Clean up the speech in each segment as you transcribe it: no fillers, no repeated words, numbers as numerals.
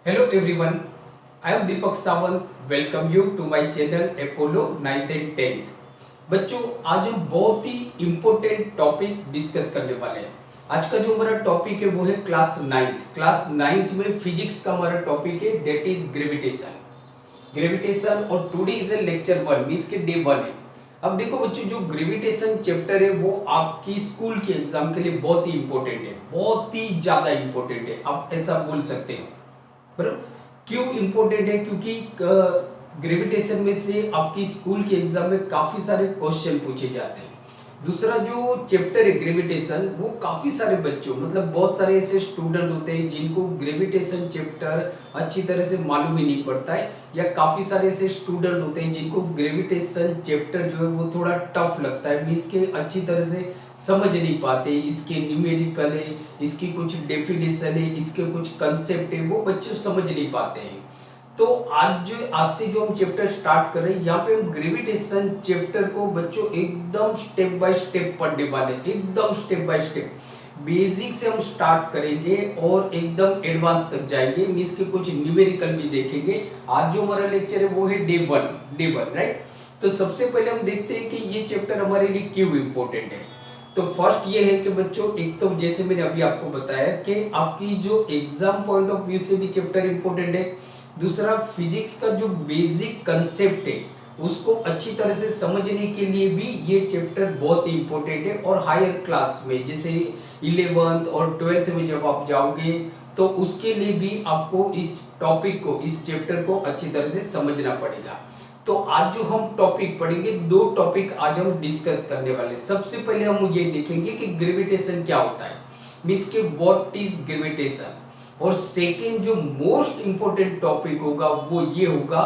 Hello everyone, I am Deepak Sawant. Welcome you to my channel Apollo 9th and 10th। बच्चों आज हम बहुत ही important topic discuss करने वाले हैं। आज का जो हमारा टॉपिक है वो है क्लास नाइन्थ में फिजिक्स का हमारा टॉपिक है दैट इज ग्रेविटेशन और today is a lecture 1 means के डे 1 है। अब देखो बच्चों जो ग्रेविटेशन चैप्टर है वो आपकी स्कूल के एग्जाम के लिए बहुत ही इंपॉर्टेंट है, बहुत ही ज्यादा इंपॉर्टेंट है, आप ऐसा बोल सकते हो। बराबर, क्यों इंपॉर्टेंट है? क्योंकि ग्रेविटेशन में से आपकी स्कूल के एग्जाम में काफी सारे क्वेश्चन पूछे जाते हैं। दूसरा जो चैप्टर है ग्रेविटेशन, वो काफी सारे बच्चों मतलब बहुत सारे ऐसे स्टूडेंट होते हैं जिनको ग्रेविटेशन चैप्टर अच्छी तरह से मालूम ही नहीं पड़ता है, या काफी सारे ऐसे स्टूडेंट होते हैं जिनको ग्रेविटेशन चैप्टर जो है वो थोड़ा टफ लगता है, मीन्स के अच्छी तरह से समझ नहीं पाते। इसके न्यूमेरिकल है, इसकी कुछ डेफिनेशन है, इसके कुछ कंसेप्ट है, वो बच्चे समझ नहीं पाते हैं। तो आज से जो हम चैप्टर स्टार्ट कर रहे हैं, यहाँ पे हम ग्रेविटेशन चैप्टर को बच्चों एकदम स्टेप बाय स्टेप पढ़ने वाले हैं, एकदम स्टेप बाय स्टेप बेसिक से हम स्टार्ट करेंगे और एकदम एडवांस तक जाएंगे, मीन्स के कुछ न्यूमेरिकल भी देखेंगे। आज जो हमारा लेक्चर है वो है डे वन राइट। तो सबसे पहले हम देखते हैं कि ये चैप्टर हमारे लिए क्यों इम्पोर्टेंट है। तो फर्स्ट ये है कि बच्चों एक तो जैसे मैंने अभी आपको बताया कि आपकी जो एग्जाम पॉइंट ऑफ व्यू से भी चैप्टर इंपॉर्टेंट है। दूसरा फिजिक्स का जो बेसिक कंसेप्ट है उसको अच्छी तरह से समझने के लिए भी ये चैप्टर बहुत ही इंपॉर्टेंट है। और हायर क्लास में जैसे 11th और 12th में जब आप जाओगे तो उसके लिए भी आपको इस टॉपिक को, इस चैप्टर को अच्छी तरह से समझना पड़ेगा। तो आज जो हम टॉपिक पढ़ेंगे, दो टॉपिक आज हम डिस्कस करने वाले। सबसे पहले हम ये देखेंगे कि ग्रेविटेशन क्या होता है, मीन्स के व्हाट इज ग्रेविटेशन। और सेकेंड जो मोस्ट इंपोर्टेंट टॉपिक होगा वो ये होगा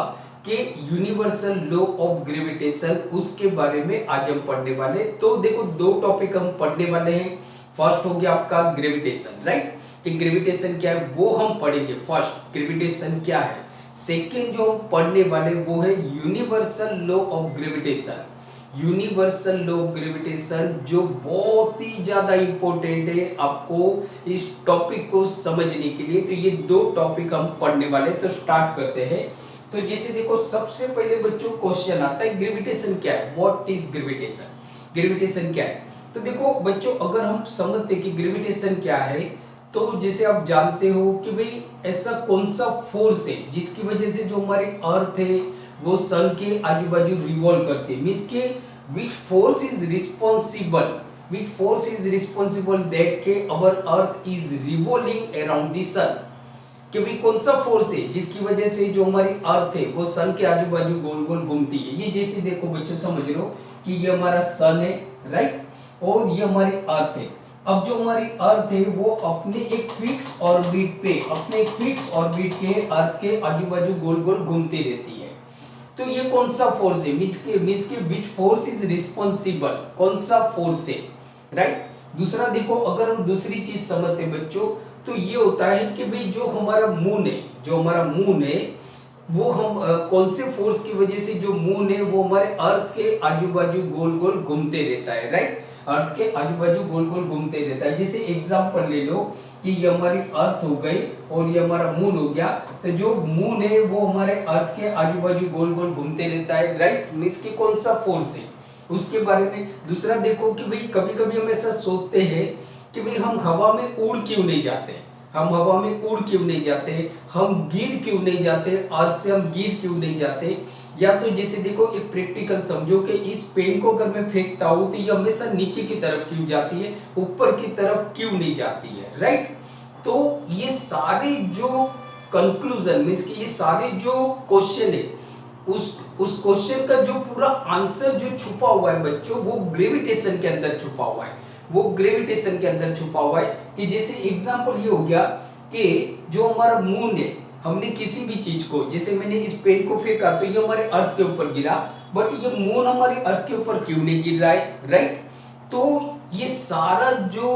कि यूनिवर्सल लॉ ऑफ ग्रेविटेशन, उसके बारे में आज हम पढ़ने वाले। तो देखो दो टॉपिक हम पढ़ने वाले हैं। फर्स्ट हो गया आपका ग्रेविटेशन, राइट, कि ग्रेविटेशन क्या है वो हम पढ़ेंगे। फर्स्ट ग्रेविटेशन क्या है। सेकेंड जो हम पढ़ने वाले वो है universal law of gravitation. Universal law of gravitation जो बहुत ही ज्यादा इंपॉर्टेंट है आपको इस टॉपिक को समझने के लिए। तो ये दो टॉपिक हम पढ़ने वाले, तो स्टार्ट करते हैं। तो जैसे देखो सबसे पहले बच्चों क्वेश्चन आता है ग्रेविटेशन क्या है, व्हाट इज ग्रेविटेशन, ग्रेविटेशन क्या है। तो देखो बच्चों अगर हम समझते कि ग्रेविटेशन क्या है, तो जैसे आप जानते हो कि भाई ऐसा कौन सा फोर्स है जिसकी वजह से जो हमारे अर्थ है वो सन के आजू बाजू रिवॉल्व करती है, मीन्स के which force is responsible that के our earth is revolving around the sun. कि भाई कौन सा फोर्स है जिसकी वजह से जो हमारी अर्थ है वो सन के आजू बाजू गोल गोल घूमती है। ये जैसे देखो बच्चों समझ लो कि ये हमारा सन है, राइट, और ये हमारी अर्थ है। अब जो हमारी अर्थ है वो अपने एक फिक्स ऑर्बिट पे, अपने एक फिक्स ऑर्बिट के अर्थ के आजू बाजू गोल गोल घूमती रहती है। तो ये कौन सा फोर्स है, मीन्स के विच फोर्स इज रिस्पॉन्सिबल, कौन सा फोर्स है, राइट। दूसरा देखो अगर हम दूसरी चीज समझते हैं बच्चों, तो ये होता है कि भाई जो हमारा मून है, जो हमारा मून है वो हम कौन से फोर्स की वजह से जो मून है वो हमारे अर्थ के आजू बाजू गोल गोल घूमते रहता है, राइट, अर्थ के आजू बाजू गोल गोल घूमते रहता है। जैसे एग्जांपल ले लो कि ये हमारी अर्थ हो गई और ये हमारा मून हो गया। तो जो मून है वो हमारे अर्थ के आजू बाजू गोल गोल घूमते रहता है, राइट, मींस कि कौन सा फोर्स है उसके बारे में। दूसरा देखो कि भाई कभी कभी हम ऐसा सोचते हैं कि भाई हम हवा में उड़ क्यों नहीं जाते, हम हवा में उड़ क्यों नहीं जाते, हम गिर क्यों नहीं जाते, अर्थ से हम गिर क्यों नहीं जाते। या तो जैसे देखो एक प्रैक्टिकल समझो कि इस पेन को अगर मैं फेंकता हूं तो ये हमेशा नीचे की तरफ क्यों जाती है, ऊपर की तरफ क्यों नहीं जाती है, राइट। तो ये सारे जो कंक्लूजन मीन्स कि ये सारे जो क्वेश्चन है उस क्वेश्चन का जो पूरा आंसर जो छुपा हुआ है बच्चों वो ग्रेविटेशन के अंदर छुपा हुआ है, वो ग्रेविटेशन के अंदर छुपा हुआ है। कि जैसे एग्जांपल ये हो गया कि जो हमारा मून है, हमने किसी भी चीज को, जैसे मैंने इस पेन को फेंका तो ये हमारे अर्थ के ऊपर गिरा, बट ये मून हमारे अर्थ के ऊपर क्यों नहीं गिर रहा है, राइट। तो ये सारा जो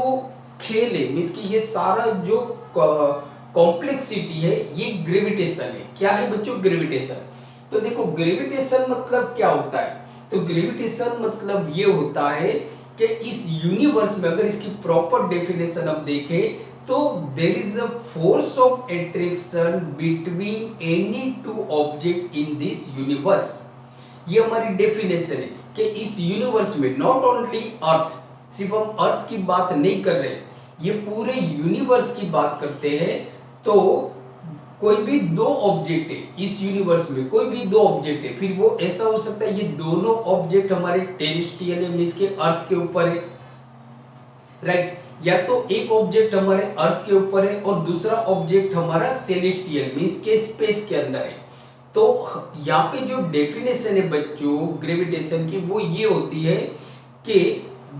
खेल है मीन्स कि ये सारा जो कॉम्प्लेक्सिटी है ये ग्रेविटेशन है। क्या है बच्चों, ग्रेविटेशन। तो देखो ग्रेविटेशन मतलब क्या होता है, तो ग्रेविटेशन मतलब ये होता है कि इस यूनिवर्स में अगर इसकी प्रॉपर डेफिनेशन हम देखें तो there is a force of attraction between any two object in this universe. ये हमारी डेफिनेशन है कि इस यूनिवर्स में नॉट ओनली अर्थ, सिर्फ हम अर्थ की बात नहीं कर रहे, ये पूरे यूनिवर्स की बात करते हैं। तो कोई भी दो ऑब्जेक्ट है इस यूनिवर्स में, कोई भी दो ऑब्जेक्ट है, फिर वो ऐसा हो सकता है ये दोनों ऑब्जेक्ट हमारे टेरेस्ट्रियल है, मींस के अर्थ के ऊपर है, राइट। या तो एक ऑब्जेक्ट हमारे अर्थ के ऊपर है और दूसरा ऑब्जेक्ट हमारा सेलेस्टियल मींस के स्पेस के अंदर है। तो यहाँ पे जो डेफिनेशन है बच्चों ग्रेविटेशन की वो ये होती है कि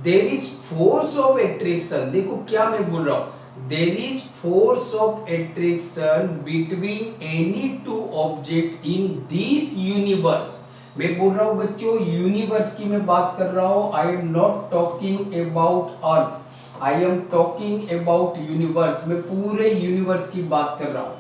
there is force of attraction, देखो क्या मैं बोल रहा हूं, there is force of attraction between any two object in this universe. मैं बोल रहा हूं बच्चों यूनिवर्स की मैं बात कर रहा हूं, I am not talking about earth, I am talking about universe, मैं पूरे यूनिवर्स की बात कर रहा हूं।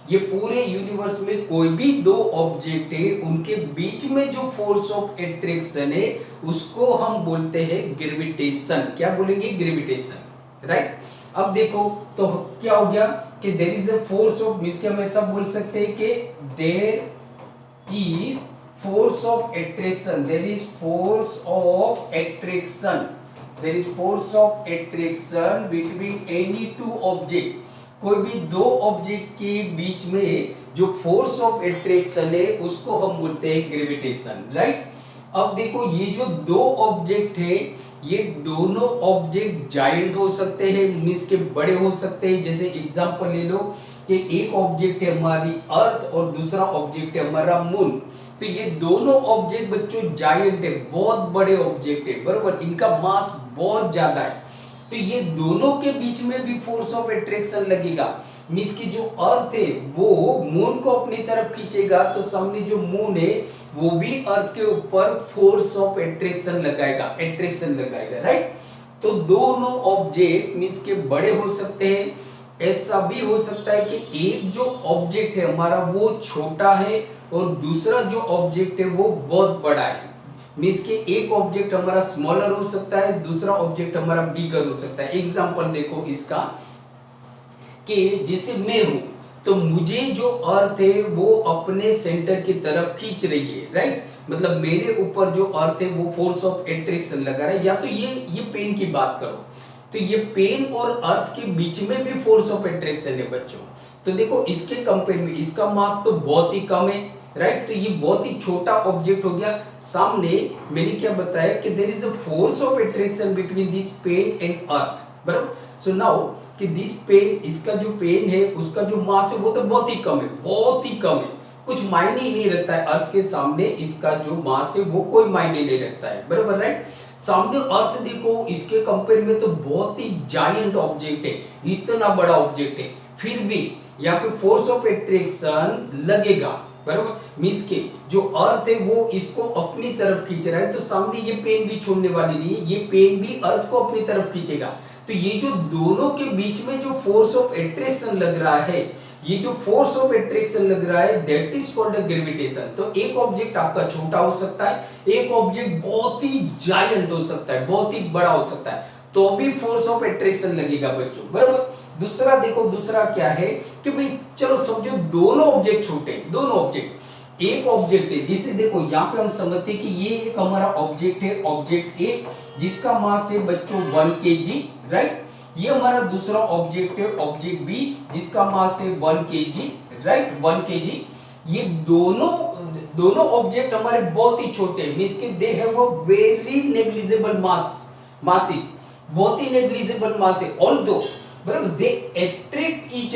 ये पूरे यूनिवर्स में कोई भी दो ऑब्जेक्ट है उनके बीच में जो फोर्स ऑफ एट्रैक्शन है उसको हम बोलते हैं ग्रेविटेशन। क्या बोलेंगे? Gravitation, right. अब देखो तो क्या हो गया कि there is a force of, means के हम ऐसा बोल सकते हैं कि there is force of attraction, there is force of attraction, there is force of attraction between any two object. कोई भी दो ऑब्जेक्ट के बीच में जो फोर्स ऑफ एट्रैक्शन है उसको हम बोलते हैं ग्रेविटेशन, राइट। अब देखो ये जो दो ऑब्जेक्ट है ये दोनों ऑब्जेक्ट जायंट हो सकते हैं, मींस के बड़े हो सकते हैं। जैसे एग्जांपल ले लो कि एक ऑब्जेक्ट है हमारी अर्थ और दूसरा ऑब्जेक्ट है हमारा मून। तो ये दोनों ऑब्जेक्ट बच्चों जायंट है, बहुत बड़े ऑब्जेक्ट है, बरोबर, इनका मास बहुत ज्यादा है। तो ये दोनों के बीच में भी फोर्स ऑफ एट्रैक्शन लगेगा, मींस की जो अर्थ है वो मून को अपनी तरफ खींचेगा तो सामने जो मून है वो भी अर्थ के ऊपर फोर्स ऑफ एट्रैक्शन लगाएगा, राइट। तो दोनों ऑब्जेक्ट मींस के बड़े हो सकते हैं। ऐसा भी हो सकता है कि एक जो ऑब्जेक्ट है हमारा वो छोटा है और दूसरा जो ऑब्जेक्ट है वो बहुत बड़ा है, मींस के एक ऑब्जेक्ट हमारा स्मॉलर हो सकता है, दूसरा ऑब्जेक्ट हमारा बिगर हो सकता है। एग्जांपल देखो इसका कि जैसे मैं हूं तो मुझे जो अर्थ है वो अपने सेंटर की तरफ खींच रही है, राइट। मतलब मेरे ऊपर जो अर्थ है वो फोर्स ऑफ एट्रैक्शन लगा रहा है। या तो ये पेन की बात करो तो ये पेन और अर्थ के बीच में भी फोर्स ऑफ एट्रैक्शन है बच्चों। तो देखो इसके कंपेयर में इसका मास तो बहुत ही कम है, राइट। तो ये बहुत ही छोटा ऑब्जेक्ट हो गया। सामने मैंने क्या बताया कि there is a force of attraction between this pen and earth, बराबर। सो नाउ कि दिस पेन, इसका जो पेन है उसका जो मास है वो तो बहुत ही कम है, बहुत ही कम है, कुछ मायने ही नहीं रखता है। अर्थ के सामने इसका जो मास है वो कोई मायने नहीं रखता है, बराबर, राइट। सामने अर्थ देखो इसके कंपेयर में तो बहुत ही जायंट ऑब्जेक्ट है, इतना बड़ा ऑब्जेक्ट है, फिर भी यहाँ पे फोर्स ऑफ एट्रैक्शन लगेगा, बराबर। मींस के जो अर्थ है वो इसको अपनी तरफ खींच रहा है तो सामने ये पेन भी छोड़ने वाली नहीं है, ये पेन भी अर्थ को अपनी तरफ खींचेगा। तो ये जो दोनों के बीच में जो फोर्स ऑफ एट्रैक्शन लग रहा है, ये जो फोर्स ऑफ एट्रैक्शन लग रहा है दैट इज कॉल्ड ग्रेविटेशन। तो एक ऑब्जेक्ट आपका छोटा हो सकता है, एक ऑब्जेक्ट बहुत ही जायंट हो सकता है, बहुत ही बड़ा हो सकता है, तो भी फोर्स ऑफ एट्रैक्शन लगेगा बच्चों, बराबर। दूसरा देखो, दूसरा क्या है कि भाई चलो समझो दोनों ऑब्जेक्ट छोटे, दोनों ऑब्जेक्ट, एक ऑब्जेक्ट है जिसे देखो यहाँ पे हम समझते हैं कि ये एक हमारा ऑब्जेक्ट है, ऑब्जेक्ट ए जिसका मास है बच्चों 1 kg, राइट। ये हमारा दूसरा ऑब्जेक्ट है ऑब्जेक्ट बी जिसका मास है 1 kg, राइट, 1 kg। ये दोनों ऑब्जेक्ट हमारे बहुत ही छोटे, मींस के they have a very negligible masses, बहुत ही नेग्लिजिबल मास है। ऑल्दो बराबर they attract each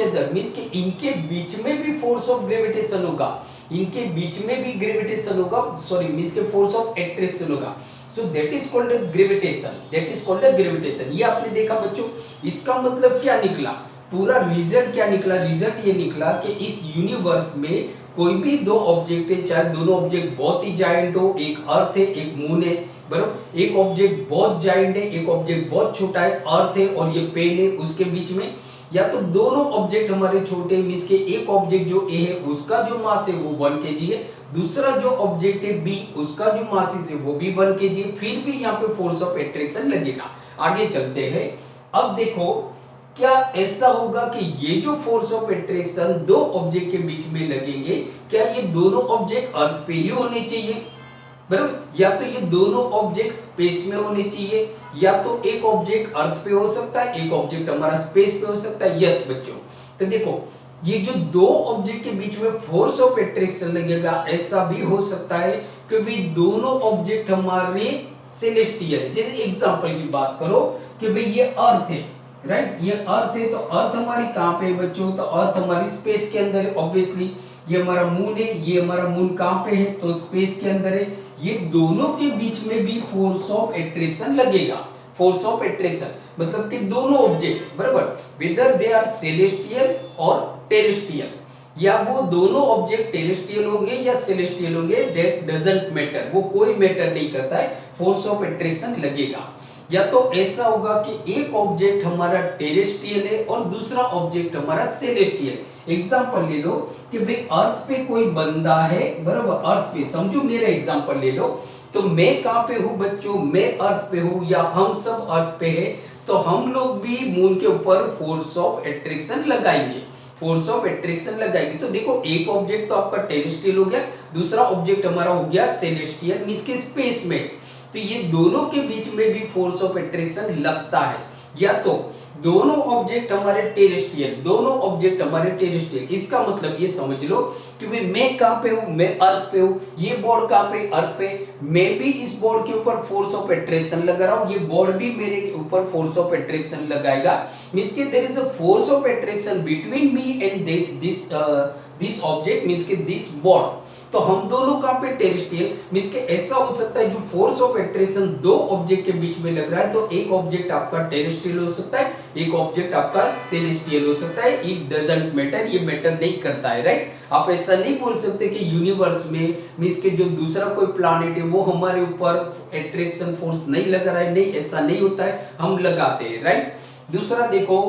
other, means कि इनके बीच में भी फोर्स ऑफ ग्रेविटेशन होगा, इनके बीच में भी ग्रेविटेशन होगा, सॉरी मींस के फोर्स ऑफ एट्रैक्शन होगा। So that is called gravitation, ये आपने देखा बच्चों। इसका मतलब क्या निकला, पूरा रिजल्ट क्या निकला, रिजल्ट ये निकला कि इस यूनिवर्स में कोई भी दो ऑब्जेक्ट है, चाहे दोनों ऑब्जेक्ट बहुत ही जायंट हो, एक अर्थ है एक मून है, बराबर, एक ऑब्जेक्ट बहुत जायंट है एक ऑब्जेक्ट बहुत छोटा है, अर्थ है और ये पेन है, उसके बीच में या तो दोनों ऑब्जेक्ट हमारे छोटे, मींस के एक ऑब्जेक्ट जो ए है उसका जो मास है वो 1 kg है, दूसरा जो ऑब्जेक्ट है बी उसका जो मास है वो भी 1 kg है, फिर भी यहाँ पे फोर्स ऑफ एट्रैक्शन लगेगा। आगे चलते हैं अब देखो क्या ऐसा होगा कि ये जो फोर्स ऑफ अट्रैक्शन दो ऑब्जेक्ट के बीच में लगेंगे, क्या ये दोनों ऑब्जेक्ट अर्थ पे ही होने चाहिए, बराबर, या तो ये दोनों ऑब्जेक्ट स्पेस में होने चाहिए, या तो एक ऑब्जेक्ट अर्थ पे हो सकता है, एक ऑब्जेक्ट हमारा स्पेस पे हो सकता है। यस बच्चों, तो देखो ये जो दो ऑब्जेक्ट के बीच में फोर्स ऑफ अट्रैक्शन लगेगा, ऐसा भी हो सकता है कि भाई दोनों ऑब्जेक्ट हमारे सेलेस्टियल, जैसे एग्जांपल की बात करो कि भाई ये अर्थ है, राइट, ये अर्थ है, तो अर्थ हमारी कहां पे है बच्चों, तो अर्थ हमारी स्पेस के अंदर है ऑब्वियसली। ये हमारा मून है, ये हमारा मून कहां पे है, तो स्पेस के अंदर है। ये दोनों के बीच में भी फोर्स ऑफ अट्रैक्शन लगेगा। फोर्स ऑफ अट्रैक्शन मतलब कि दोनों ऑब्जेक्ट, बराबर, वेदर दे आर सेलेस्टियल और टेरेस्ट्रियल, या वो दोनों ऑब्जेक्ट टेरेस्ट्रियल होंगे या सेलेस्टियल होंगे, दैट डजंट मैटर, वो कोई मैटर नहीं करता है, फोर्स ऑफ अट्रैक्शन लगेगा। या तो ऐसा होगा कि एक ऑब्जेक्ट हमारा टेरेस्ट्रियल है और दूसरा ऑब्जेक्ट हमारा सेलेस्टियल। एग्जांपल ले लो कि भाई अर्थ पे कोई बंदा है, बराबर, अर्थ पे, समझो मेरा एग्जांपल ले लो, तो मैं कहां पे हूं बच्चों, मैं अर्थ पे हूं, या हम सब अर्थ पे है, तो हम लोग भी मून के ऊपर फोर्स ऑफ अट्रैक्शन लगाएंगे, फोर्स ऑफ अट्रैक्शन लगाएंगे। तो देखो एक ऑब्जेक्ट तो आपका टेरेस्ट्रियल हो गया, दूसरा ऑब्जेक्ट हमारा हो गया सेलेस्टियल, मींस के स्पेस में, तो ये दोनों के बीच में भी फोर्स ऑफ अट्रैक्शन लगता है। या तो दोनों ऑब्जेक्ट हमारे टेरेस्ट्रियल, दोनों ऑब्जेक्ट हमारे टेरेस्ट्रियल, इसका मतलब ये समझ लो कि भाई मैं कहां पे हूं, मैं अर्थ पे हूं, ये बोर्ड कहां पे, अर्थ पे, मैं भी इस बोर्ड के ऊपर फोर्स ऑफ अट्रैक्शन लगा रहा हूं, ये बोर्ड भी मेरे ऊपर फोर्स ऑफ अट्रैक्शन लगाएगा, मींस के there is a force of attraction between me and this object, means के दिस बोर्ड। तो हम दोनों कहां पे, टेरेस्ट्रियल, मींस के ऐसा हो सकता है जो फोर्स ऑफ अट्रैक्शन दो ऑब्जेक्ट के बीच में लग रहा है, तो एक ऑब्जेक्ट आपका टेरेस्ट्रियल हो सकता है, एक ऑब्जेक्ट आपका सेलेस्टियल हो सकता है, इट डजंट मैटर, ये मैटर नहीं करता है, राइट। आप ऐसा नहीं बोल सकते कि यूनिवर्स में, मींस के जो दूसरा कोई प्लैनेट है वो हमारे ऊपर अट्रैक्शन फोर्स नहीं लगा रहा है, नहीं, ऐसा नहीं होता है, हम लगाते हैं, राइट। दूसरा देखो,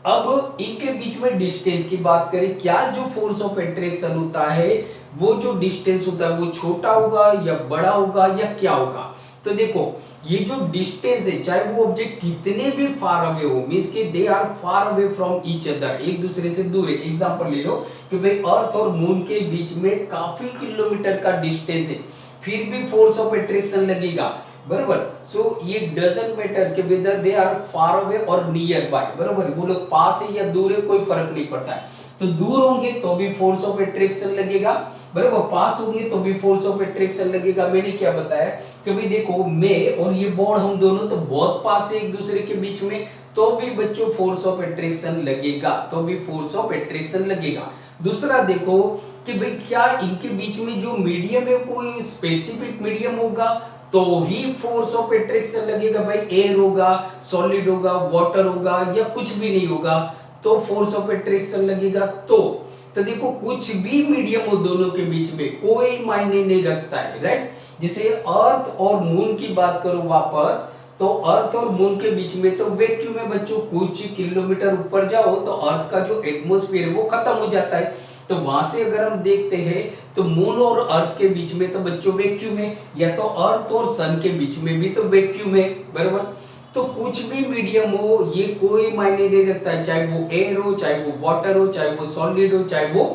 अब इनके बीच में डिस्टेंस की बात करें, क्या जो फोर्स ऑफ अट्रैक्शन होता है वो जो डिस्टेंस होता है वो छोटा होगा या बड़ा होगा या क्या होगा। तो देखो ये जो डिस्टेंस है, चाहे वो ऑब्जेक्ट कितने भी फार अवे हो, मींस के they are far away from each other, एक दूसरे से दूर है। एग्जांपल ले लो कि भाई अर्थ और मून के बीच में काफी किलोमीटर का डिस्टेंस है, फिर भी फोर्स ऑफ अट्रैक्शन लगेगा, बराबर। सो ये डजंट मैटर कि whether they are far away और नियर बाय, बराबर, वो लोग पास है या दूर है, कोई फर्क नहीं पड़ता है। तो दूर होंगे तो भी फोर्स ऑफ अट्रैक्शन लगेगा, बराबर, पास होंगे तो भी फोर्स ऑफ अट्रैक्शन लगेगा। मैंने क्या बताया कि भाई देखो मैं और ये बोर्ड, हम दोनों तो बहुत पास है एक दूसरे के बीच में, तो भी बच्चों फोर्स ऑफ अट्रैक्शन लगेगा, तो भी फोर्स ऑफ अट्रैक्शन लगेगा। दूसरा देखो कि भाई क्या इनके बीच में जो मीडियम है कोई स्पेसिफिक मीडियम होगा तो ही फोर्स ऑफ अट्रैक्शन लगेगा, भाई एयर होगा, सॉलिड होगा, वाटर होगा या कुछ भी नहीं होगा तो फोर्स ऑफ अट्रैक्शन लगेगा। तो देखो कुछ भी मीडियम हो दोनों के बीच में कोई मायने नहीं रखता है, राइट। जैसे अर्थ और मून की बात करो वापस, तो अर्थ और मून के बीच में तो वैक्यूम है बच्चों, कुछ किलोमीटर ऊपर जाओ तो अर्थ का जो एटमॉस्फेयर है वो खत्म हो जाता है, तो वहां से अगर हम देखते हैं तो मून और अर्थ के बीच में तो बच्चों वैक्यूम है, या तो अर्थ और सन के बीच में भी तो वैक्यूम है, बराबर। तो कुछ भी मीडियम हो ये कोई मायने नहीं रखता है, चाहे वो एयर हो, चाहे वो वाटर हो, चाहे वो सॉलिड हो, चाहे वो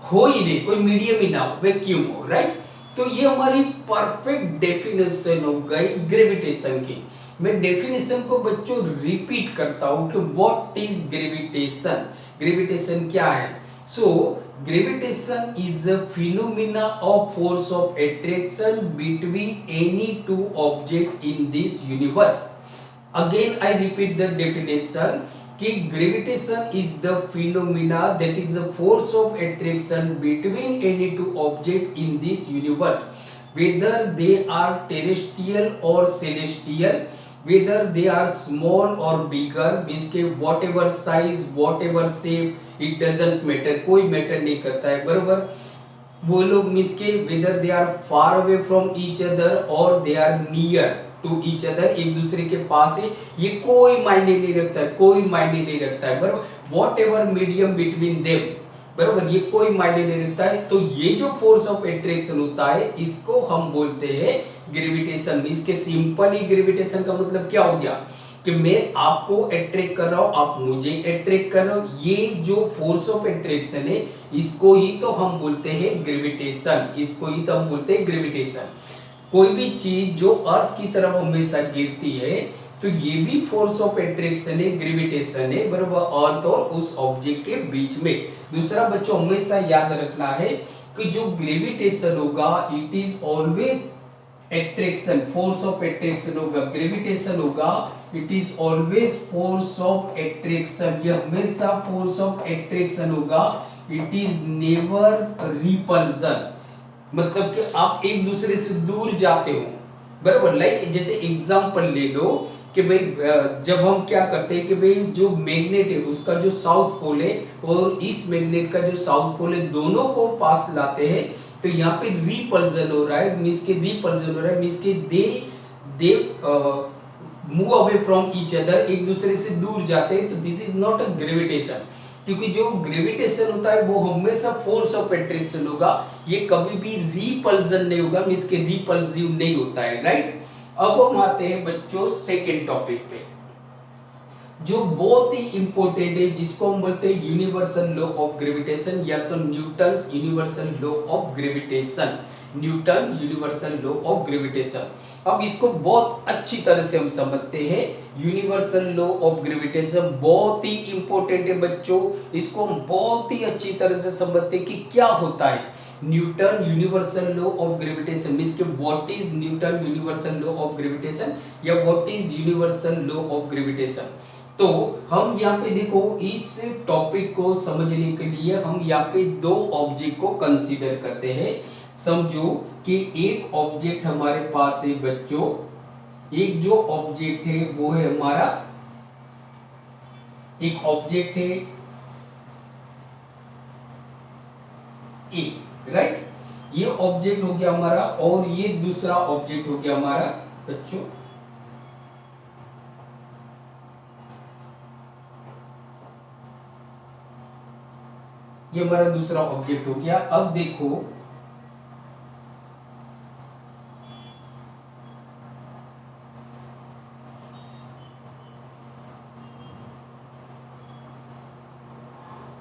हो ही नहीं, कोई मीडियम ही ना हो, वैक्यूम हो, राइट। तो ये हमारी परफेक्ट डेफिनेशन हो गई ग्रेविटेशन की। मैं डेफिनेशन को बच्चों रिपीट करता हूं कि व्हाट इज ग्रेविटेशन, ग्रेविटेशन क्या है। So gravitation is a phenomena of force of attraction between any two object in this universe. Again I repeat the definition कि gravitation is the phenomena that is the force of attraction between any two objects in this universe, whether they are terrestrial or celestial, whether they are small or bigger, means के whatever size, whatever shape, it doesn't matter, कोई matter नहीं करता है, बरोबर। वो लोग means के whether they are far away from each other or they are near to each other, एक दूसरे के पास है, ये कोई मायने नहीं रखता है, कोई मायने नहीं रखता है, बराबर। What ever medium between them, बराबर, ये कोई मायने नहीं रखता है। तो ये जो फोर्स ऑफ अट्रैक्शन होता है इसको हम बोलते हैं ग्रेविटेशन। मींस के सिंपली ग्रेविटेशन का मतलब क्या हो गया कि मैं आपको अट्रैक्ट कर रहा हूं, आप मुझे अट्रैक्ट कर रहे हो, ये जो फोर्स ऑफ अट्रैक्शन है इसको ही तो हम बोलते हैं ग्रेविटेशन, इसको ही तो हम बोलते हैं ग्रेविटेशन। कोई भी चीज जो अर्थ की तरफ हमेशा गिरती है तो ये भी फोर्स ऑफ अट्रैक्शन है, ग्रेविटेशन है, बराबर, अर्थ और उस ऑब्जेक्ट के बीच में। दूसरा बच्चों हमेशा याद रखना है कि जो ग्रेविटेशन होगा it is always attraction, force of attraction होगा, ग्रेविटेशन होगा it is always force of attraction, ये हमेशा फोर्स ऑफ एट्रैक्शन होगा, इट इज नेवर रिपल्सन। मतलब कि आप एक दूसरे से दूर जाते हो, बराबर। लाइक जैसे एग्जांपल ले लो कि भाई जब हम क्या करते हैं कि भाई जो मैग्नेट है उसका जो साउथ पोल है और इस मैग्नेट का जो साउथ पोल है दोनों को पास लाते हैं तो यहाँ पे रिपल्जन हो रहा है, मींस के रिपल्जन हो रहा है, मींस के they move away from each other, एक दूसरे से दूर जाते हैं, तो this is not a gravitation. क्योंकि जो ग्रेविटेशन होता है वो हमेशा फोर्स ऑफ अट्रैक्शन होगा, ये कभी भी रिपल्जन नहीं होगा, मींस के रिपल्सिव नहीं होता है, राइट। अब हम आते हैं बच्चों सेकेंड टॉपिक पे जो बहुत ही इंपॉर्टेंट है, जिसको हम बोलते हैं यूनिवर्सल लॉ ऑफ ग्रेविटेशन या तो Newton's universal law of gravitation, Newton universal law of gravitation. अब इसको बहुत अच्छी तरह से हम समझते हैं, यूनिवर्सल लॉ ऑफ ग्रेविटेशन बहुत ही इंपॉर्टेंट है बच्चों, इसको हम बहुत ही अच्छी तरह से समझते हैं कि क्या होता है Newton universal law of gravitation, means के what is Newton universal law of gravitation या what is universal law of gravitation. तो हम यहाँ पे देखो इस टॉपिक को समझने के लिए हम यहाँ पे दो ऑब्जेक्ट को कंसीडर करते हैं। समझो कि एक ऑब्जेक्ट हमारे पास है बच्चों, एक जो ऑब्जेक्ट है वो है हमारा, एक ऑब्जेक्ट है ए, राइट, ये ऑब्जेक्ट हो गया हमारा और ये दूसरा ऑब्जेक्ट हो गया हमारा बच्चों ये हमारा दूसरा ऑब्जेक्ट हो गया। अब देखो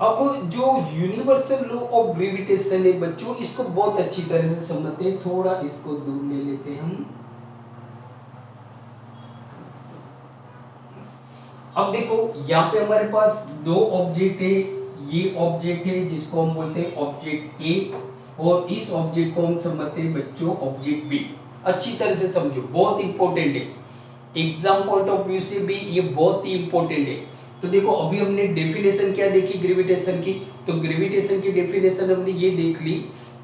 अब जो यूनिवर्सल लॉ ऑफ ग्रेविटेशन है बच्चों इसको बहुत अच्छी तरह से समझते हैं, थोड़ा इसको दूर ले लेते हैं हम। अब देखो यहाँ पे हमारे पास दो ऑब्जेक्ट है, ये ऑब्जेक्ट है जिसको हम बोलते हैं ऑब्जेक्ट ए और इस ऑब्जेक्ट को हम समझते हैं बच्चों ऑब्जेक्ट बी। अच्छी तरह से समझो, बहुत इंपॉर्टेंट है, एग्जाम पॉइंट ऑफ व्यू से भी ये बहुत ही इंपॉर्टेंट है। तो देखो अभी हमने डेफिनेशन क्या देखी ग्रेविटेशन की, तो ग्रेविटेशन की डेफिनेशन हमने ये देख ली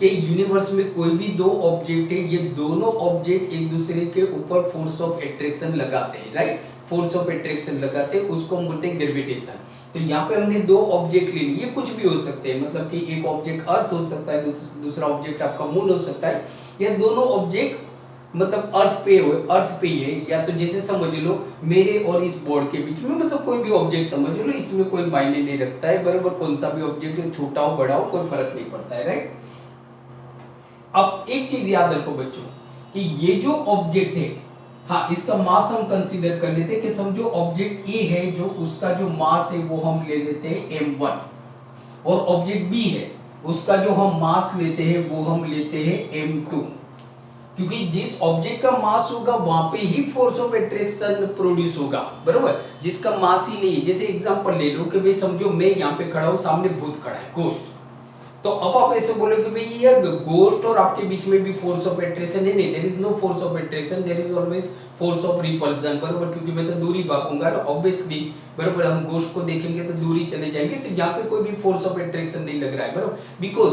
कि यूनिवर्स में कोई भी दो ऑब्जेक्ट है, ये दोनों ऑब्जेक्ट एक दूसरे के ऊपर फोर्स ऑफ अट्रैक्शन लगाते हैं, राइट, फोर्स ऑफ अट्रैक्शन लगाते हैं, उसको हम बोलते हैं ग्रेविटेशन। तो यहाँ पे हमने दो ऑब्जेक्ट ले लिए, कुछ भी हो सकते हैं, मतलब कि एक ऑब्जेक्ट अर्थ हो सकता है, दूसरा ऑब्जेक्ट आपका मून हो सकता है, या दोनों ऑब्जेक्ट मतलब अर्थ पे ही है, या तो जैसे समझ लो मेरे और इस बोर्ड के बीच में, मतलब कोई भी ऑब्जेक्ट समझ लो, इसमें कोई मायने नहीं रखता है, बराबर, कौन सा भी ऑब्जेक्ट छोटा हो बड़ा हो कोई फर्क नहीं पड़ता है, राइट। अब एक चीज याद रखो बच्चों कि ये जो ऑब्जेक्ट है, हाँ, इसका मास हम कंसीडर कर लेते हैं कि समझो ऑब्जेक्ट ए है, जो उसका जो मास है वो हम ले लेते हैं m1 और ऑब्जेक्ट बी है उसका जो हम मास लेते हैं वो हम लेते हैं m2, क्योंकि जिस ऑब्जेक्ट का मास होगा वहां पे ही फोर्स ऑफ अट्रैक्शन प्रोड्यूस होगा, बराबर, जिसका मास ही नहीं है। जैसे एग्जांपल ले लो कि भाई समझो मैं यहाँ पे खड़ा हूँ, सामने भूत खड़ा है, गोश्त, तो अब आप ऐसे बोलोगे भाई ये गोश्त और आपके बीच में भी फोर्स ऑफ अट्रैक्शन है, नहीं, there is no force of attraction, there is always force of repulsion, बराबर, क्योंकि मैं तो दूरी भागूंगा ना, ऑब्वियसली, बराबर, हम गोश्त को देखेंगे तो दूरी चले जाएंगे, तो यहाँ पे कोई भी फोर्स ऑफ अट्रैक्शन नहीं लग रहा है, बराबर, बिकॉज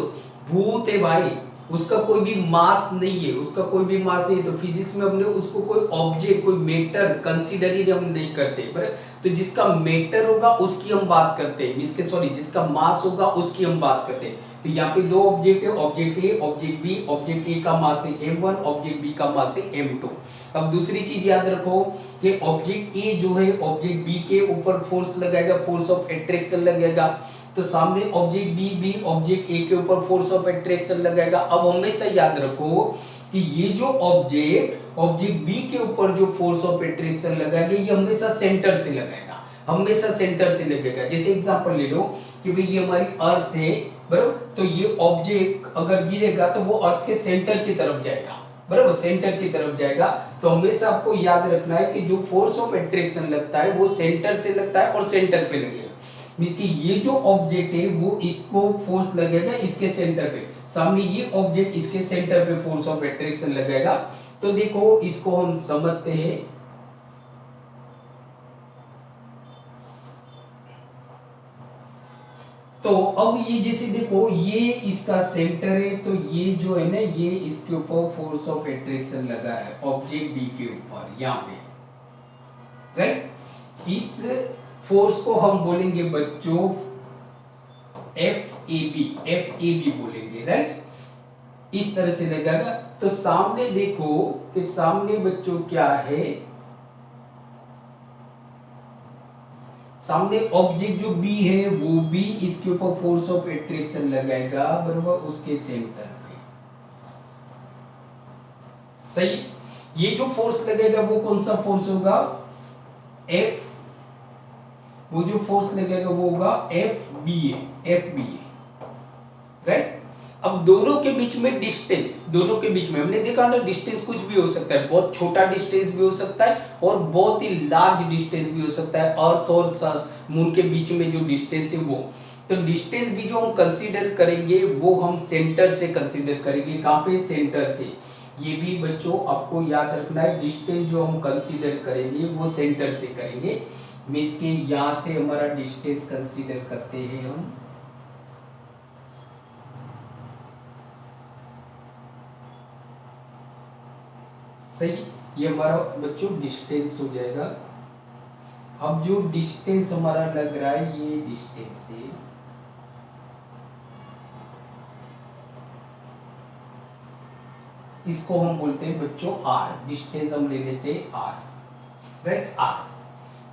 भूत है भाई, उसका कोई भी मास नहीं है, उसका कोई भी मास नहीं है, तो फिजिक्स में हमने उसको कोई ऑब्जेक्ट कोई मैटर कंसीडर ही हम नहीं करते, बराबर, तो जिसका मैटर होगा उसकी हम बात करते हैं, इसके सॉरी जिसका मास होगा उसकी हम बात करते हैं। तो यहाँ पे दो ऑब्जेक्ट है, object A object B, object A का मास है m1, ऑब्जेक्ट बी का मास है m2। अब दूसरी चीज याद रखो कि ऑब्जेक्ट ए जो है ऑब्जेक्ट बी के ऊपर फोर्स लगाएगा, फोर्स ऑफ अट्रैक्शन लगेगा, तो सामने ऑब्जेक्ट बी भी ऑब्जेक्ट ए के ऊपर फोर्स ऑफ अट्रैक्शन लगाएगा। अब हमेशा याद रखो कि ये जो ऑब्जेक्ट बी के ऊपर जो फोर्स ऑफ एट्रैक्शन लगाएगा ये हमेशा सेंटर से लगाएगा, हमेशा सेंटर से लगेगा। जैसे एग्जांपल ले लो कि भाई ये हमारी अर्थ है बराबर, तो ये ऑब्जेक्ट अगर गिरेगा तो वो अर्थ के सेंटर की तरफ जाएगा, बराबर, सेंटर की तरफ जाएगा। तो हमेशा आपको याद रखना है कि जो फोर्स ऑफ एट्रैक्शन लगता है वो सेंटर से लगता है और सेंटर पे लगेगा। मींस कि ये जो ऑब्जेक्ट है वो इसको फोर्स लगेगा इसके सेंटर पे, सामने ये ऑब्जेक्ट इसके सेंटर पे फोर्स ऑफ एट्रैक्शन लगेगा। तो देखो इसको हम समझते हैं। तो अब ये जैसे देखो ये इसका सेंटर है, तो ये जो है ना ये इसके ऊपर फोर्स ऑफ एट्रैक्शन लगा है ऑब्जेक्ट बी के ऊपर यहाँ पे, राइट। इस फोर्स को हम बोलेंगे बच्चों एफ ए बी बोलेंगे, राइट। इस तरह से लगेगा। तो सामने देखो कि सामने बच्चों क्या है, सामने ऑब्जेक्ट जो बी है वो भी इसके ऊपर फोर्स ऑफ एट्रैक्शन लगाएगा, बराबर, उसके सेंटर पे, सही। ये जो फोर्स लगेगा वो कौन सा फोर्स होगा, एफ, वो जो फोर्स लगेगा वो होगा एफ बी ए, राइट। अब दोनों के बीच में डिस्टेंस, दोनों के बीच में हमने देखा ना डिस्टेंस कुछ भी हो सकता है, बहुत छोटा डिस्टेंस भी हो सकता है और बहुत ही लार्ज डिस्टेंस भी हो सकता है। अर्थ और मून के बीच में जो डिस्टेंस है वो, तो डिस्टेंस भी जो हम कंसीडर करेंगे वो हम सेंटर से कंसीडर करेंगे। कहाँ पे, सेंटर से। ये भी बच्चों आपको याद रखना है, डिस्टेंस जो हम कंसीडर करेंगे वो सेंटर से करेंगे। मींस के यहाँ से हमारा डिस्टेंस कंसीडर करते हैं हम, सही। ये हमारा बच्चों डिस्टेंस हो जाएगा। अब जो डिस्टेंस हमारा लग रहा है ये डिस्टेंस है, इसको हम बोलते हैं बच्चों आर। डिस्टेंस हम ले लेते हैं आर, राइट, आर।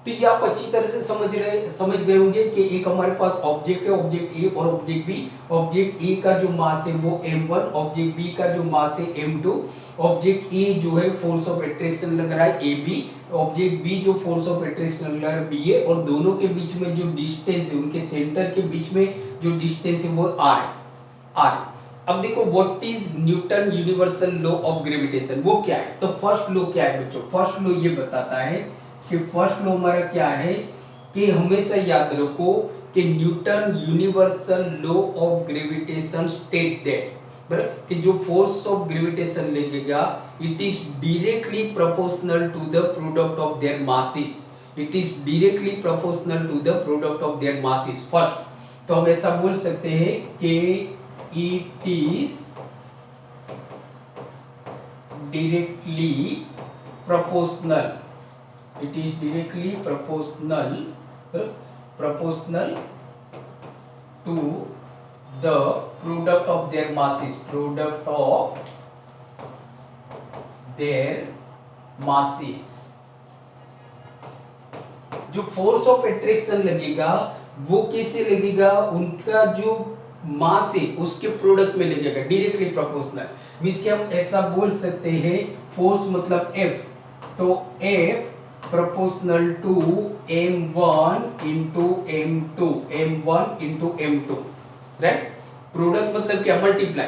तो ये आप अच्छी तरह से समझ गए होंगे कि एक हमारे पास ऑब्जेक्ट है, ऑब्जेक्ट ए और ऑब्जेक्ट बी। ऑब्जेक्ट ए का जो मास है वो m1, ऑब्जेक्ट बी का जो मास है m2। ऑब्जेक्ट ए जो है फोर्स ऑफ एट्रैक्शन लग रहा है ab, ऑब्जेक्ट बी जो फोर्स ऑफ एट्रैक्शन लग रहा है ba, और दोनों के बीच में जो डिस्टेंस है, उनके सेंटर के बीच में जो डिस्टेंस है वो r है, r। अब देखो what is Newton universal law of gravitation, वो क्या है। तो फर्स्ट लॉ क्या है बच्चों, फर्स्ट लॉ ये बताता है कि फर्स्ट लॉ हमारा क्या है कि हमेशा याद रखो कि Newton universal law of gravitation state that, बराबर, कि जो फोर्स ऑफ ग्रेविटेशन लगेगा it is directly proportional to the product of their masses, it is directly proportional to the product of their masses. First तो हम ऐसा बोल सकते हैं कि it is directly proportional, it is directly proportional to the product of their masses, product of their masses। जो force of attraction लगेगा वो कैसे लगेगा, उनका जो मास है उसके प्रोडक्ट में लगेगा, डायरेक्टली प्रोपोर्शनल। मींस कि हम ऐसा बोल सकते हैं फोर्स मतलब F, तो F proportional to m1 into m2, right. Product मतलब क्या, मल्टीप्लाई।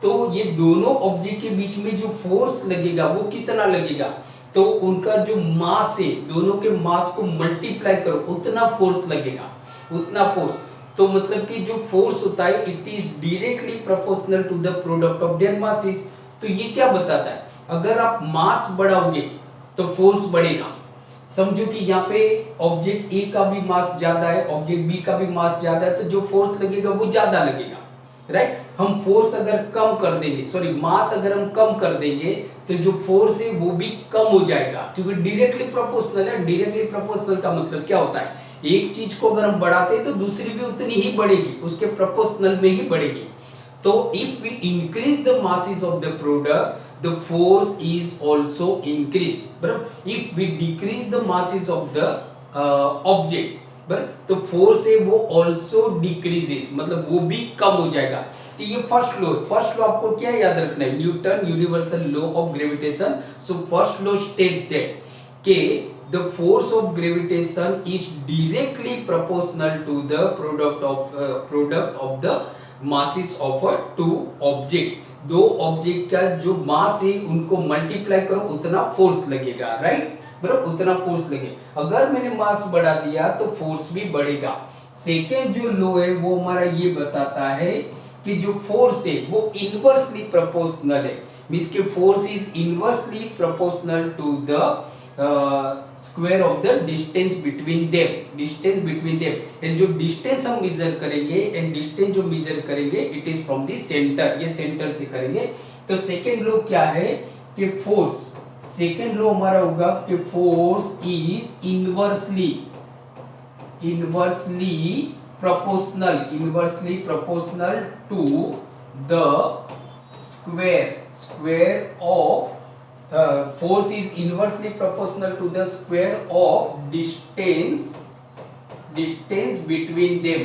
तो ये दोनों ऑब्जेक्ट के बीच में जो फोर्स लगेगा वो कितना लगेगा, तो उनका जो मास है दोनों के मास को मल्टीप्लाई करो उतना फोर्स लगेगा, उतना फोर्स। तो मतलब कि जो फोर्स होता है it is directly proportional to the product of their masses. तो ये क्या बताता है, अगर आप मास बढ़ाओगे तो फोर्स बढ़ेगा। समझो कि यहाँ पे ऑब्जेक्ट ए का भी मास ज्यादा है, ऑब्जेक्ट बी का भी मास ज्यादा है, तो जो फोर्स लगेगा वो ज्यादा लगेगा, राइट। हम फोर्स अगर कम कर देंगे, सॉरी मास अगर हम कम कर देंगे तो जो फोर्स है वो भी कम हो जाएगा, क्योंकि डायरेक्टली प्रोपोर्शनल है। डायरेक्टली प्रोपोर्शनल का मतलब क्या होता है, एक चीज को अगर हम बढ़ाते हैं तो दूसरी भी उतनी ही बढ़ेगी, उसके प्रोपोर्शनल में ही बढ़ेगी। तो if we increase the masses of the product the force is also increase, बराबर। if we decrease the masses of the object बराबर। तो फोर्स है वो ऑल्सो डिक्रीजेस, मतलब वो भी कम हो जाएगा। तो ये फर्स्ट लॉ आपको क्या याद रखना है, Newton universal law of gravitation. So first law state that के the force of gravitation is directly proportional to the product of the masses of a two object. दो ऑब्जेक्ट का जो मास है उनको मल्टीप्लाई करो उतना फोर्स लगेगा, राइट, बराबर, उतना फोर्स लगे। अगर मैंने मास बढ़ा दिया तो फोर्स भी बढ़ेगा। सेकेंड जो लॉ है वो हमारा ये बताता है कि जो फोर्स है वो इनवर्सली प्रोपोर्शनल है, मींस के force is inversely proportional to the square of the distance between them. And जो डिस्टेंस हम मेजर करेंगे, एंड डिस्टेंस जो मेजर करेंगे it is from the centre, ये सेंटर से करेंगे। तो सेकेंड लॉ क्या है कि फोर्स, सेकेंड लॉ हमारा होगा कि force is inversely proportional to the square of force is inversely proportional to the square of distance between them।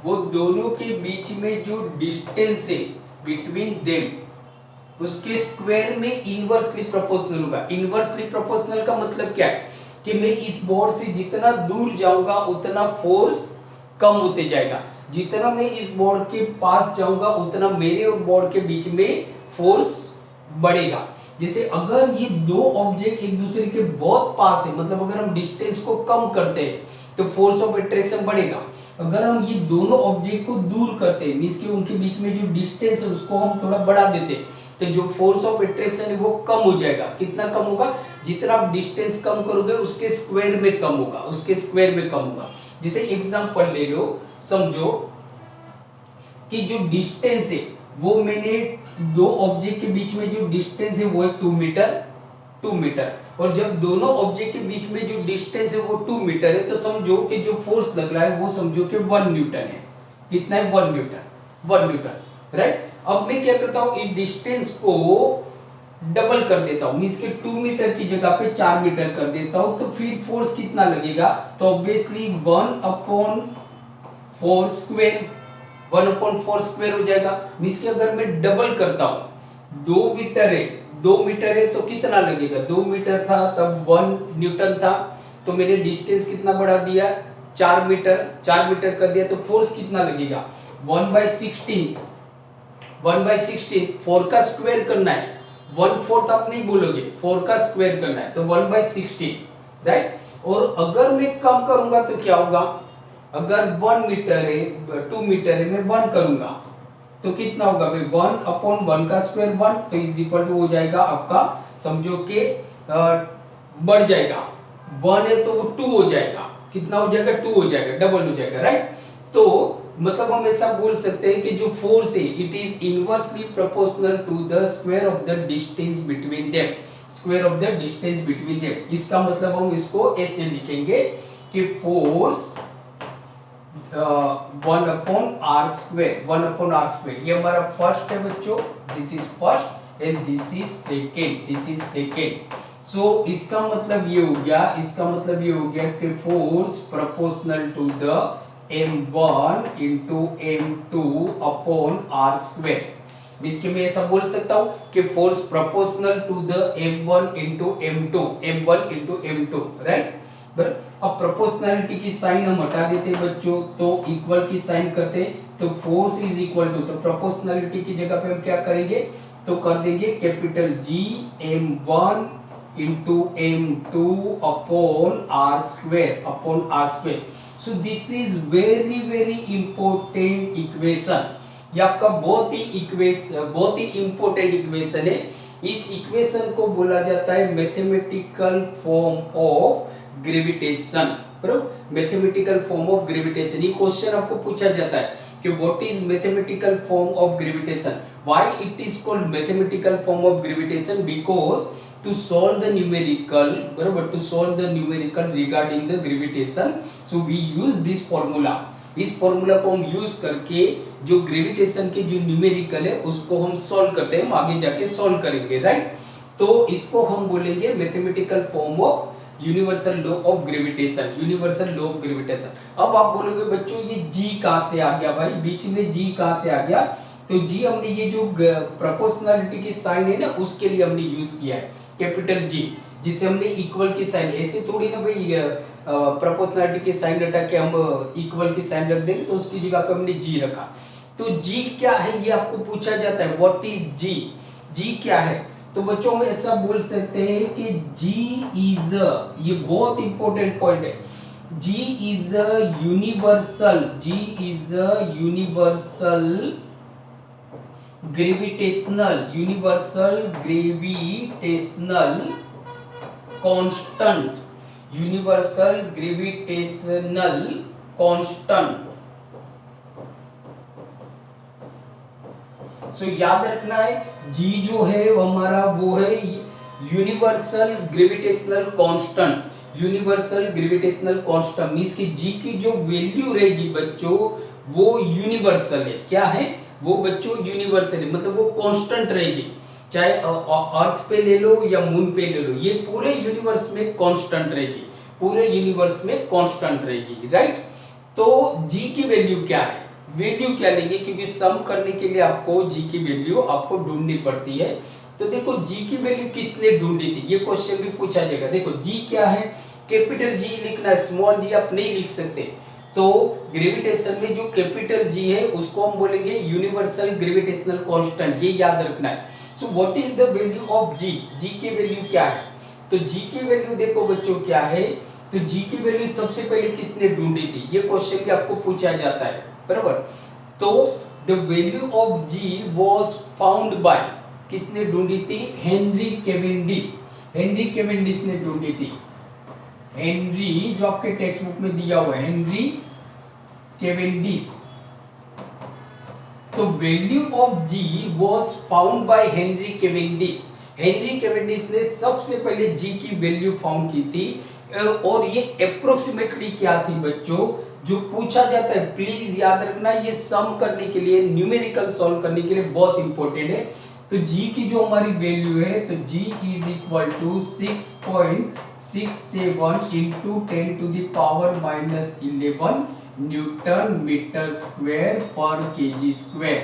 वो दोनों के बीच में जो डिस्टेंस है बिटवीन देम उसके स्क्वायर में इनवर्सली प्रोपोर्शनल होगा। इनवर्सली प्रोपोर्शनल का मतलब क्या है कि मैं इस बोर्ड से जितना दूर जाऊंगा उतना फोर्स कम होते जाएगा, जितना मैं इस बोर्ड के पास जाऊंगा उतना मेरे और बोर्ड के बीच में फोर्स बढ़ेगा। जैसे अगर ये दो ऑब्जेक्ट एक दूसरे के बहुत पास है, मतलब अगर हम डिस्टेंस को कम करते हैं तो फोर्स ऑफ अट्रैक्शन बढ़ेगा। अगर हम ये दोनों ऑब्जेक्ट को दूर करते हैं, मींस कि उनके बीच में जो डिस्टेंस है उसको हम थोड़ा बढ़ा देते हैं, तो जो फोर्स ऑफ अट्रैक्शन है वो कम हो जाएगा। कितना कम होगा, जितना आप डिस्टेंस कम करोगे उसके स्क्वायर में कम होगा, जैसे एग्जांपल ले लो, समझो कि जो डिस्टेंस है वो मैंने दो ऑब्जेक्ट के बीच में जो डिस्टेंस है वो है 2 मीटर, और जब दोनों ऑब्जेक्ट के बीच में जो डिस्टेंस है वो 2 मीटर है, तो समझो कि जो फोर्स लग रहा है वो समझो कि 1 न्यूटन है। कितना है, 1 न्यूटन, राइट। अब मैं क्या करता हूं, इस डिस्टेंस को डबल कर देता हूं, मींस के 2 मीटर की जगह पे 4 मीटर कर देता हूं, तो फिर फोर्स कितना लगेगा, तो ऑब्वियसली 1/4 स्क्वायर हो जाएगा। मींस कि अगर मैं डबल करता हूं, 2 मीटर है तो कितना लगेगा, 2 मीटर था तब 1 न्यूटन था, तो मैंने डिस्टेंस कितना बढ़ा दिया, 4 मीटर कर दिया, तो फोर्स कितना लगेगा 1/16, 4 का स्क्वायर करना है, 1/4 आप नहीं बोलोगे, 4 का स्क्वायर करना है, तो 1/16, राइट। और अगर मैं कम करूंगा तो क्या होगा, अगर 1 मीटर है 2 मीटर है, मैं 1 करूंगा तो कितना होगा भाई, 1/1 का स्क्वायर 1, तो इज इक्वल टू हो जाएगा आपका, समझो कि बढ़ जाएगा, 1 है तो वो 2 हो जाएगा, कितना हो जाएगा, 2 हो जाएगा, डबल हो जाएगा, राइट। तो मतलब हम ऐसा बोल सकते हैं कि जो फोर्स है it is inversely proportional to the square of the distance between them, इसका मतलब हम इसको ऐसे लिखेंगे कि फोर्स 1/r², ये हमारा फर्स्ट है बच्चों, this is first and this is second. So इसका मतलब ये हो गया, कि force proportional to the m1 into m2 upon r²। इसके मैं ऐसा बोल सकता हूं कि force proportional to the m1 into m2, right. अब प्रोपोर्शनलिटी की साइन हम हटा देते बच्चों, तो इक्वल की साइन करते, तो फोर्स इज इक्वल टू, तो प्रोपोर्शनलिटी की जगह पे हम क्या करेंगे, तो कर देंगे capital G m1 into m2 upon r²। So this is very important equation, ये आपका बहुत ही इंपॉर्टेंट इक्वेशन है। इस इक्वेशन को बोला जाता है mathematical form of gravitation, mathematical form of gravitation. ये क्वेश्चन आपको पूछा जाता है कि what is mathematical form of gravitation, why it is called mathematical form of gravitation, because to solve the numerical, बराबर, to solve the numerical regarding the gravitation, so we use this formula। इस formula को हम use करके जो gravitation के जो numerical है उसको हम सॉल्व करते हैं, हम आगे जाके सॉल्व करेंगे, राइट। तो इसको हम बोलेंगे mathematical form of universal law of gravitation, universal law of gravitation. अब आप बोलोगे बच्चों ये जी कहां से आ गया भाई, बीच में जी कहां से आ गया? तो जी हमने ये जो प्रोपोर्शनलिटी की साइन है ना उसके लिए हमने यूज किया है कैपिटल जी, जिसे हमने इक्वल की साइन, ऐसे थोड़ी ना भाई प्रोपोर्शनलिटी की साइन हटा के हम इक्वल की साइन रख देंगे, तो उसकी जगह पे हमने जी रखा। तो जी क्या है ये आपको पूछा जाता है, व्हाट इज जी, जी क्या है? तो बच्चों में ऐसा बोल सकते हैं कि जी इज अ, ये बहुत इंपॉर्टेंट पॉइंट है, G is a universal, G is a universal gravitational, universal gravitational constant, universal gravitational constant. So याद रखना है जी जो है वो हमारा वो है universal gravitational constant, universal gravitational constant means कि जी की जो वैल्यू रहेगी बच्चों वो यूनिवर्सल है, क्या है वो बच्चों? यूनिवर्सल है, मतलब वो कांस्टेंट रहेगी, चाहे अर्थ पे ले लो या मून पे ले लो, ये पूरे यूनिवर्स में कांस्टेंट रहेगी, पूरे यूनिवर्स में कांस्टेंट रहेगी, राइट? तो जी की वैल्यू क्या है, वैल्यू क्या लेंगे, क्योंकि सम करने के लिए आपको जी की वैल्यू आपको ढूंढनी पड़ती है। तो देखो जी की वैल्यू किसने ढूंढी थी, ये क्वेश्चन भी पूछा जाएगा। देखो जी क्या है, कैपिटल जी लिखना है, स्मॉल जी आप नहीं लिख सकते। तो ग्रेविटेशन में जो कैपिटल जी है उसको हम बोलेंगे यूनिवर्सल ग्रेविटेशनल कांस्टेंट, ये याद रखना है। So what is the value of G, G की वैल्यू क्या है? तो जी की वैल्यू देखो बच्चों क्या है, तो जी की वैल्यू सबसे पहले किसने ढूंढी थी, ये क्वेश्चन भी आपको पूछा जाता है, बराबर? तो the value of G was found by, किसने ढूंढी थी? हेनरी कैवेंडिश, हेनरी कैवेंडिश ने ढूंढी थी। हेनरी जो आपके टेक्स्ट बुक में दिया हुआ है, हेनरी कैवेंडिश। तो value of G was found by Henry Cavendish, Henry Cavendish ने सबसे पहले जी की वैल्यू फाउंड की थी। और ये अप्रोक्सीमेटली क्या थी बच्चों, जो पूछा जाता है प्लीज याद रखना, ये सम करने के लिए, न्यूमेरिकल सॉल्व करने के लिए बहुत इंपॉर्टेंट है। तो जी की जो हमारी वैल्यू है, तो G is equal to 6.67 into 10⁻⁻11 newton metre square पर KG square,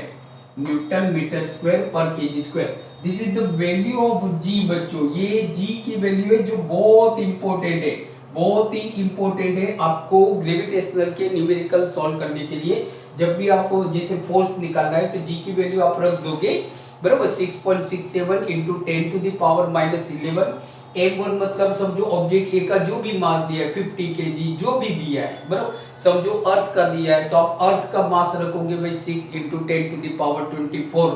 newton metre square पर KG square. This is the value of G बच्चों, ये जी की वैल्यू है जो बहुत इंपॉर्टेंट है, बहुत ही इंपॉर्टेंट है आपको ग्रेविटेशनल के न्यूमेरिकल सॉल्व करने के लिए। जब भी आपको जैसे फोर्स निकालना है तो जी की वैल्यू आप रख दोगे, बराबर? 6.67 इंटू 10⁻11 M1 मतलब समझो ऑब्जेक्ट ए का जो भी मास दिया है 50 kg जो भी दिया है, बराबर? समझो अर्थ का दिया है तो आप अर्थ का मास रखोगे भाई 6 इंटू 10⁻24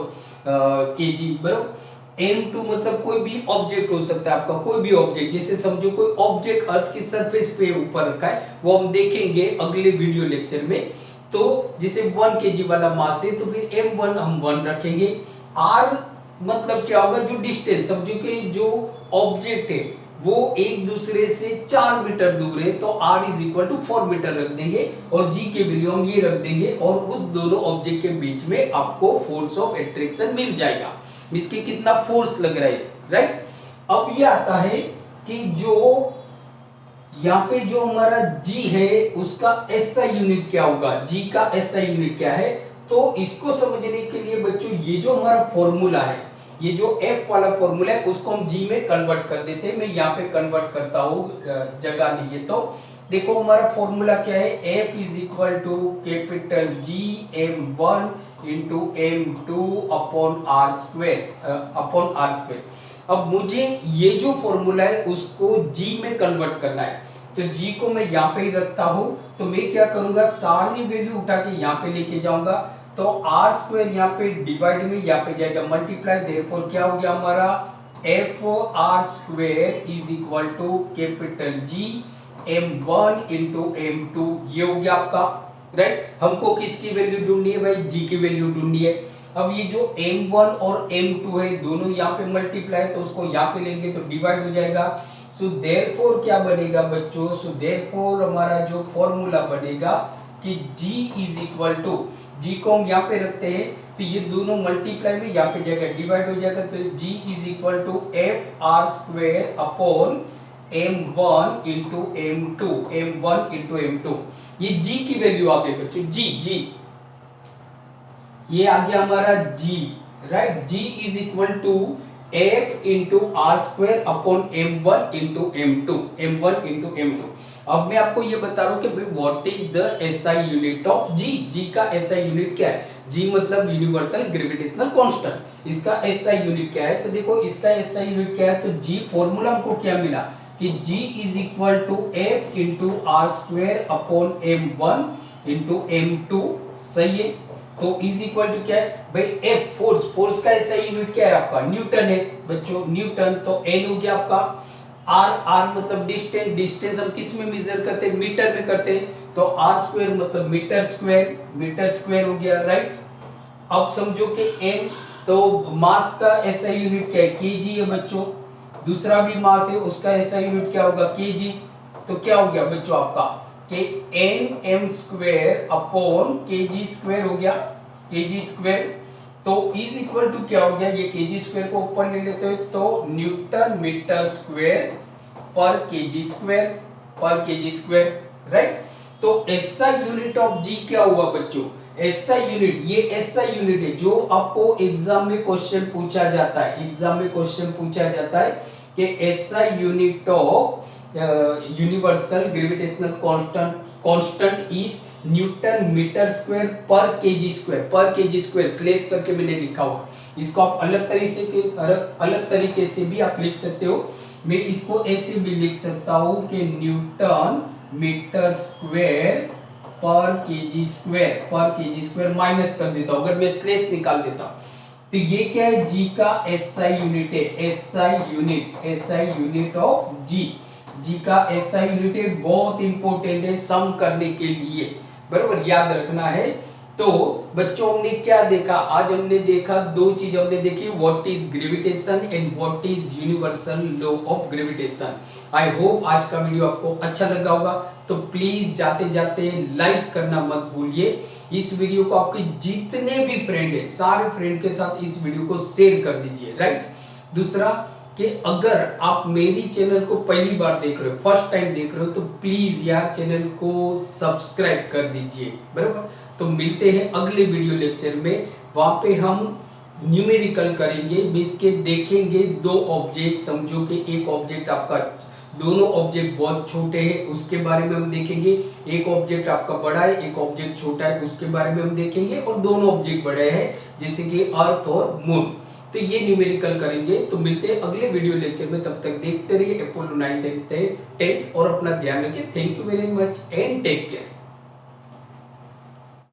kg, बराबर? M2 मतलब कोई भी ऑब्जेक्ट हो सकता है आपका, कोई भी ऑब्जेक्ट, जैसे समझो कोई ऑब्जेक्ट अर्थ की सरफेस पे ऊपर रखा है, वो हम देखेंगे अगले वीडियो लेक्चर में। तो जैसे 1 kg वाला मास है तो फिर M1 हम 1 रखेंगे। R मतलब क्या होगा, जो डिस्टेंस, समझो कि जो ऑब्जेक्ट है वो एक दूसरे से 4 मीटर दूर है, तो R is equal to 4 metre रख देंगे और G के वैल्यू हम ये रख देंगे, और उस दोनों ऑब्जेक्ट के बीच में आपको फोर्स ऑफ एट्रैक्शन मिल जाएगा, इसके कितना फोर्स लग रहा है, राइट? अब ये आता है कि जो यहाँ पे जो हमारा G है उसका SI यूनिट क्या होगा, G का SI यूनिट क्या है? तो इसको समझने के लिए बच्चों ये जो हमारा फॉर्मूला है, ये जो F वाला फॉर्मूला है उसको हम G में कन्वर्ट कर देते हैं। मैं यहाँ पे कन्वर्ट करता हूँ, जगह नहीं है तो देखो हमारा फॉर्मूला क्या है, F is equal to capital G M1 into M2 upon R square. अब मुझे ये जो फॉर्मूला है उसको G में कन्वर्ट करना है, तो G को मैं यहाँ पे ही रखता हूं। तो मैं क्या करूंगा, सारी वैल्यू उठा के यहाँ पे लेके जाऊंगा, तो R स्क्वायर यहाँ पे डिवाइड में यहाँ पे जाएगा मल्टीप्लाई, देयरफॉर क्या हो गया हमारा F R square is equal to capital G M1 into M2, ये हो गया आपका, राइट? हमको किसकी वैल्यू ढूंढनी है भाई, G की वैल्यू ढूंढनी है। अब ये जो M1 और M2 है दोनों यहाँ पे मल्टीप्लाई, तो उसको यहाँ पे लेंगे तो डिवाइड हो जाएगा। सो देयरफॉर क्या बनेगा बच्चों, सो देयरफॉर हमारा जो फॉर्मूला बनेगा कि G is equal to, G को हम यहाँ पे रखते हैं तो ये दोनों मल्टीप्लाई में यहाँ पे जाएगा डिवाइड हो जाएगा, तो G is equal to F R square upon m1 into m2, m1 into m2। ये g की वैल्यू आ गई बच्चों, g ये आ गया हमारा g, राइट। g is equal to f into R square upon m1 into m2, m1 into m2। अब मैं आपको ये बता रहा हूं कि भाई what is the SI unit of g। g का एसआई यूनिट क्या है? g मतलब यूनिवर्सल ग्रेविटेशनल कांस्टेंट। इसका एसआई यूनिट क्या है? तो देखो इसका एसआई यूनिट क्या है, तो g फॉर्मूला हमको क्या मिला कि g is equal to f into R square upon m1 into m2, सही है। तो इज इक्वल टू क्या है भाई, एफ फोर्स का ऐसा यूनिट क्या है आपका, न्यूटन है बच्चों, न्यूटन। तो एन हो गया आपका, आर मतलब डिस्टेंस हम किस में मेजर करते हैं, मीटर में करते हैं, तो आर स्क्वायर मतलब मीटर स्क्वायर हो गया, राइट। अब समझो कि एम, तो मास का ऐसा यूनिट क्या है, केजी है बच्चों। दूसरा भी मास है, उसका ऐसा यूनिट क्या होगा, केजी। तो क्या हो गया बच्चों आपका कि N M square upon KG square हो गया, केजी स्क्वायर। तो इज इक्वल टू क्या हो गया, ये केजी स्क्वायर को ऊपर ले लेते हैं तो न्यूटन मीटर स्क्वायर पर केजी स्क्वायर, राइट। तो एसआई यूनिट ऑफ जी क्या हुआ बच्चों, एसआई यूनिट, ये एसआई यूनिट है जो आपको एग्जाम में क्वेश्चन पूछा जाता है, कि SI unit of universal gravitational constant is newton metre square पर केजी स्क्वायर स्लेश करके मैंने लिखा हुआ। इसको आप अलग तरीके से भी आप लिख सकते हो। मैं इसको ऐसे भी लिख सकता हूं कि न्यूटन मीटर स्क्वायर पर केजी स्क्वायर माइनस कर देता हूं, अगर मैं स्लेश निकाल देता हूं। तो ये क्या है, जी का एसआई यूनिट है, एसआई यूनिट ऑफ जी का एसआई यूनिट है, बहुत इंपॉर्टेंट है सम करने के लिए, बराबर याद रखना है। तो बच्चों हमने क्या देखा, आज हमने देखा दो चीज हमने देखी, what is gravitation and what is universal law of gravitation. I hope आज का वीडियो आपको अच्छा लगा होगा, तो प्लीज जाते जाते लाइक करना मत भूलिए। इस वीडियो को आपके जितने भी फ्रेंड है, सारे फ्रेंड के साथ इस वीडियो को शेयर कर दीजिए, राइट। दूसरा कि अगर आप मेरी चैनल को पहली बार देख रहे हो, फर्स्ट टाइम देख रहे हो, तो प्लीज यार चैनल को सब्सक्राइब कर दीजिए, बराबर। तो मिलते हैं अगले वीडियो लेक्चर में, वहां पे हम न्यूमेरिकल करेंगे, मींस के देखेंगे दो ऑब्जेक्ट, समझो कि एक ऑब्जेक्ट आपका, दोनों ऑब्जेक्ट बहुत छोटे हैं उसके बारे में हम देखेंगे, एक ऑब्जेक्ट आपका बड़ा है, एक ऑब्जेक्ट छोटा है उसके बारे में हम देखेंगे, और दोनों ऑब्जेक्ट बड़े हैं जैसे कि अर्थ और मून। तो ये न्यूमेरिकल करेंगे। तो मिलते हैं अगले वीडियो लेक्चर में, तब तक देखते रहिए अपोलो 9 10 और अपना ध्यान रखिए। Thank you very much and take care.